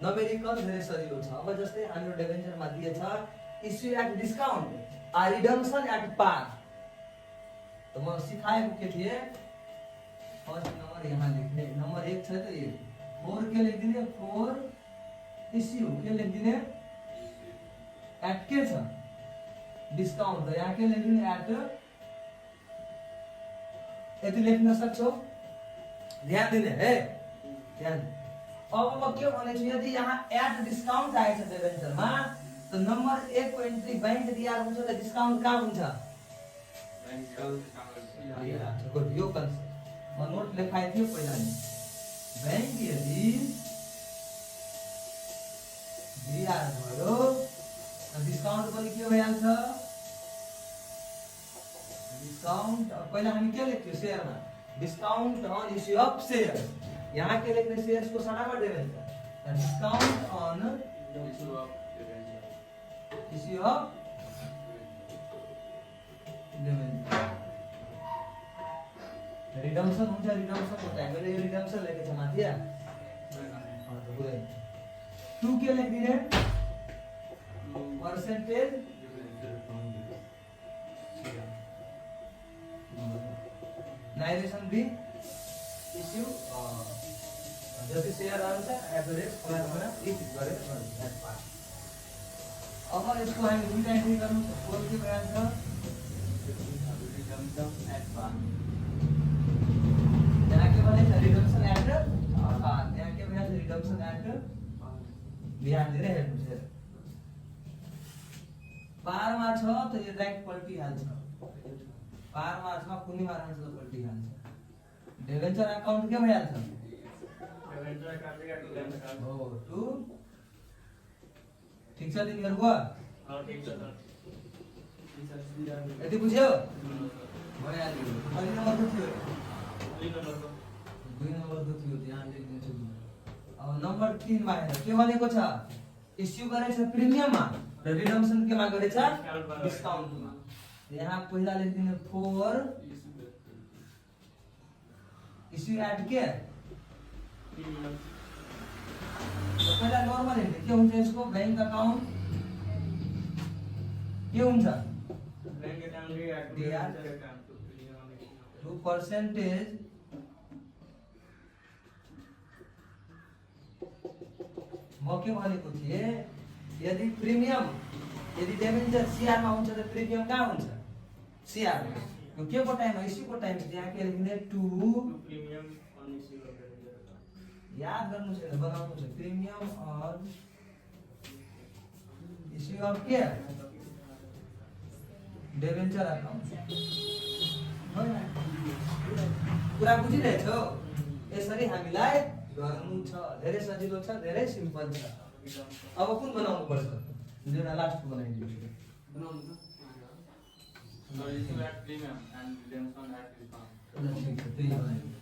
Numerical धेरै सजिलो छ। अब जस्तै हाम्रो डिबेन्चरमा दिएछ issue at discount redemption at par. तो म सिखाएको के थिए फर्स्ट नंबर यहाँ लिखने नंबर 1 छ त ये 4 के लिख दिने 4 इस्यु के लिख दिने एट के छ डिस्काउन्ट त यहाँ के लिख दिने एट यति लेख्न सक्छौ ध्यान दिने है ध्यान। अब म के भनेछु यदि यहाँ एट डिस्काउन्ट आएछ डिबेन्चरमा त नम्बर 1 को एन्ट्री बैंक दिएर हुन्छ त डिस्काउन्ट कहाँ हुन्छ गुड यो कन्सेप्ट म नोट लेखाए थियो पहिला नि बैंक यदि दिएर भयो त डिस्काउन्ट पनि के भइहाल्छ डिस्काउन्ट। पहिला हामी के लेख्थ्यौ शेयरमा discount on issue of share यहाँ के लेख्ने शेयर्स को सानामा debenture discount on issue of debenture redemption हुन्छ रिडम्सन को टाइम मैले रिडम्सन लेखेको छ माथि त पुरै 2 के लेख्दिने पर्सेन्टेज नाइरेसन बी इस्यु जति शेयर आउँछ एभरेज स्क्वायरमा इफ गरे अब यसको हामी दुईटा एन्ट्री गर्नु छ 4 के भइहाल्छ रिडम्सन एट पार यहाँ के भनेछ रिडम्सन एट पार यहाँ के भइहाल्छ रिडम्सन एट ध्यान दिएर हेर्नुस् हेर पारमा छ त यो डाइरेक्ट पल्टिहाल्छ पारमा छ कुनै मारमा छ त पल्टिहाल्छ डिबेन्चर अकाउन्ट के भइहाल्छ डिबेन्चर अकाउन्ट हो 2 ठीक छ तिमीहरुको ठीक छ सर यति बुझ्यो भइहाल्यो कति नम्बरको थियो 2 नम्बरको थियो ध्यान दिइदिन्छु। अब नम्बर 3 मा हेर के भनेको छ इस्यु गरेछ प्रिमियममा र रिडम्सन केमा गरेछ डिस्काउन्टमा। यहाँ पहिला लेख्दिने 4 इस्यु एट के पहिला नर्मल हेर्ने के हुन्छ यसको बैंक अकाउन्ट के हुन्छ बैंक अकाउन्ट टु पर्सेन्टेज म के भनेको थिए यदि प्रिमियम यदि डिबेन्चर सीआर मा हुन्छ त प्रिमियम कहाँ हुन्छ सीआर यो के को टाइम इस्यु को टाइम यहाँ के लेख्ने 2 प्रिमियम अन इस्यु अफ याद गर्नु छैन बनाउनु छ प्रिमियम अन इस्यु अफ के डिबेन्चर अकाउन्ट कुरा बुझिरहेछौ यसरी हामीलाई गर्नु छ धेरै सजिलो छ धेरै सिम्पल छ। अब कुन बनाउनु पर्छ दुईटा लास्ट बनाइदिन्छु बनाउनु त ल issue at premium and redemption at discount ल ठीक छ त्यही बनाइदिन्छु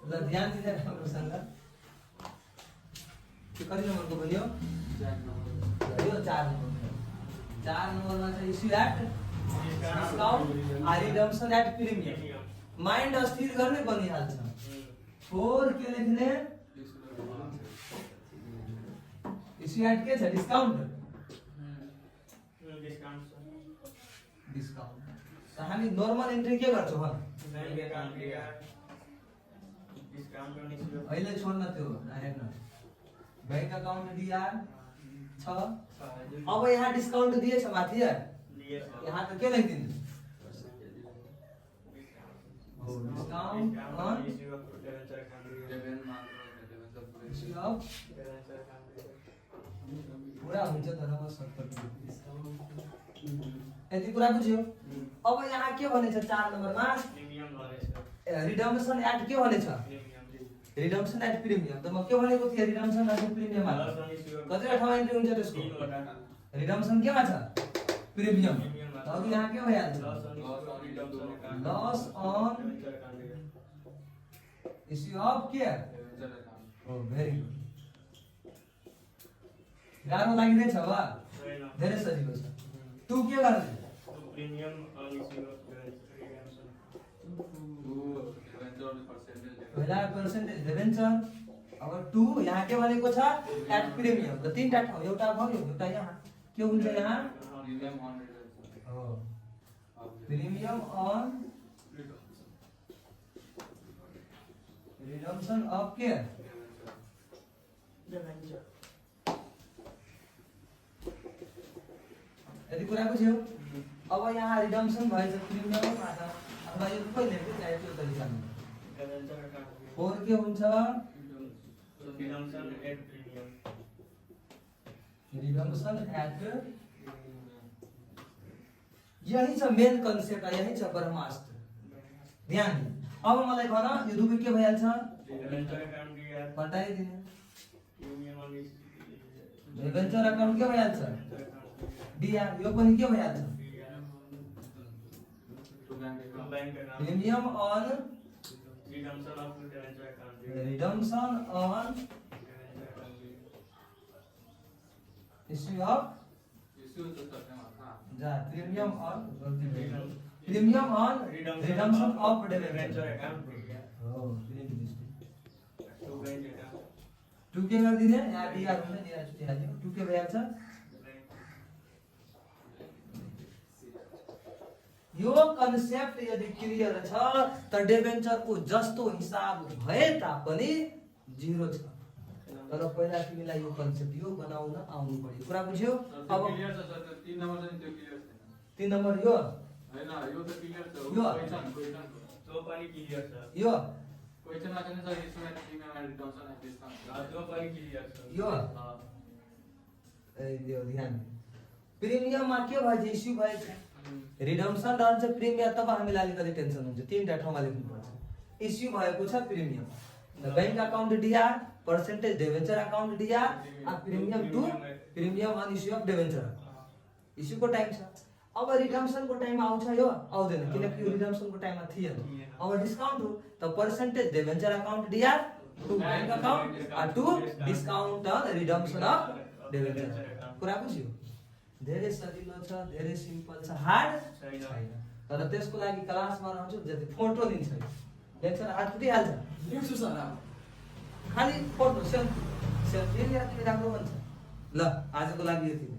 ल ध्यान दिँदै राम्रोसँग त्यो कति नम्बरको बन्यो 4 नम्बर यो 4 नम्बरमा चाहिँ issue at discount redemption at premium mind अस्थिर गर्ने बनिहाल्छ 4 के लेख्ने इस्यु एट के छ डिस्काउन्ट डिस्काउन्ट त हामी नर्मल एन्ट्री के गर्छौ भन अहिले छोड्न त्यो हेर्न बैंक अकाउन्ट डीआर छ अब यहाँ डिस्काउन्ट दिएछ माथि यहाँ त के लेख्दिनु डिस्काउन्ट अन इस्यु अफ पुरा हुन्छ तर म सर्टकट यति कुरा बुझ्यो। अब यहाँ के भनेछ 4 नम्बरमा प्रिमियम भनेछ रिडम्सन एट के भनेछ रिडम्सन एट प्रिमियम त म के भनेको थिए रिडम्सन एट प्रिमियम कतिवटा ठाउँमा एन्ट्री हुन्छ त्यसको रिडम्सन केमा छ प्रिमियम अब यहाँ के भइहाल्छ लस अन इस्यु अफ के हो भेरी गुड गाह्रो लागिरहेछ वा धेरै सजिलो छ 2 के गर्ने premium on issue of debenture पहिला पर्सेन्टेज डिबेन्चर अब 2 यहाँ के भनेको छ एट प्रिमियम र तीनटा ठाउँ एउटा भयो एउटा यहाँ के हुन्छ यहाँ हो प्रिमियम अन रिडम्सन अफ के डिबेन्चर यदि कुरा बुझ्यौ अब यहाँ रिडम्सन भएछ प्रिमियम मात्र अथवा यो कहिले लेख्यो चाहे त्यो तरिकामा डिबेन्चर अकाउन्ट 4 के हुन्छ redemption at premium redemption at यही छ मेन कन्सेप्ट यही छ ब्रह्मास्त्र ध्यान दिनु अब मलाई भन यो दुवै के भइहाल्छ डिबेन्चर अकाउन्ट दिया हटाइदिनु प्रिमियम अन डिबेन्चर अकाउन्ट के भइहाल्छ दिया यो पनि के भइहाल्छ premium on redemption of debenture account redemption on issue of जा premium on redemption of debenture account हो premium to bank account to के गरिदिने यहाँ दिया हुन्छ दिया छुट्टी हाल्यो टु के भइहाल्छ यो कन्सेप्ट यदि क्लियर छ त डिबेन्चरको जस्तो हिसाब भए तापनि 0 छ तर पहिला तिमीलाई यो कन्सेप्ट यो बनाउन आउनु पर्यो कुरा बुझ्यौ अब क्लियर छ सर 3 नम्बर चाहिँ त्यो क्लियर छैन 3 नम्बर यो हैन यो त क्लियर छ यो क्वेशन त्यो पनि क्लियर छ यो क्वेशनमा छैन sir issue and premium and redemption and discount त्यो पनि क्लियर छ यो ए यो ध्यान प्रिमियममा के भएछ इस्यु भएछ रिडम्सन रहन्छ प्रिमियम तब हामीलाई अलिकति टेन्सन हुन्छ तीनटा ठाउँमा लेख्नुपर्छ इस्यु भएको छ premium bank account D R percentage debenture account D R premium to premium on issue of debenture इस्युको टाइम छ अब रिडम्सनको टाइममा आउँछ यो आउँदैन किनकि यो रिडम्सनको टाइममा थिएन अब डिस्काउन्ट हो त percentage debenture account DR to bank account to discount on redemption of debenture कुरा बुझ्यो धेरै सजिलो छ धेरै सिम्पल छ हार्ड छैन तर त्यसको लागि क्लासमा रहन्छु जति फोटो लिन्छ लेक्चर हार्ड फुटिहाल्छ लेख्छु सर खाली फोटो सेल्फी सेल्फी या तिमी राम्रो भन्छ ल आजको लागि यति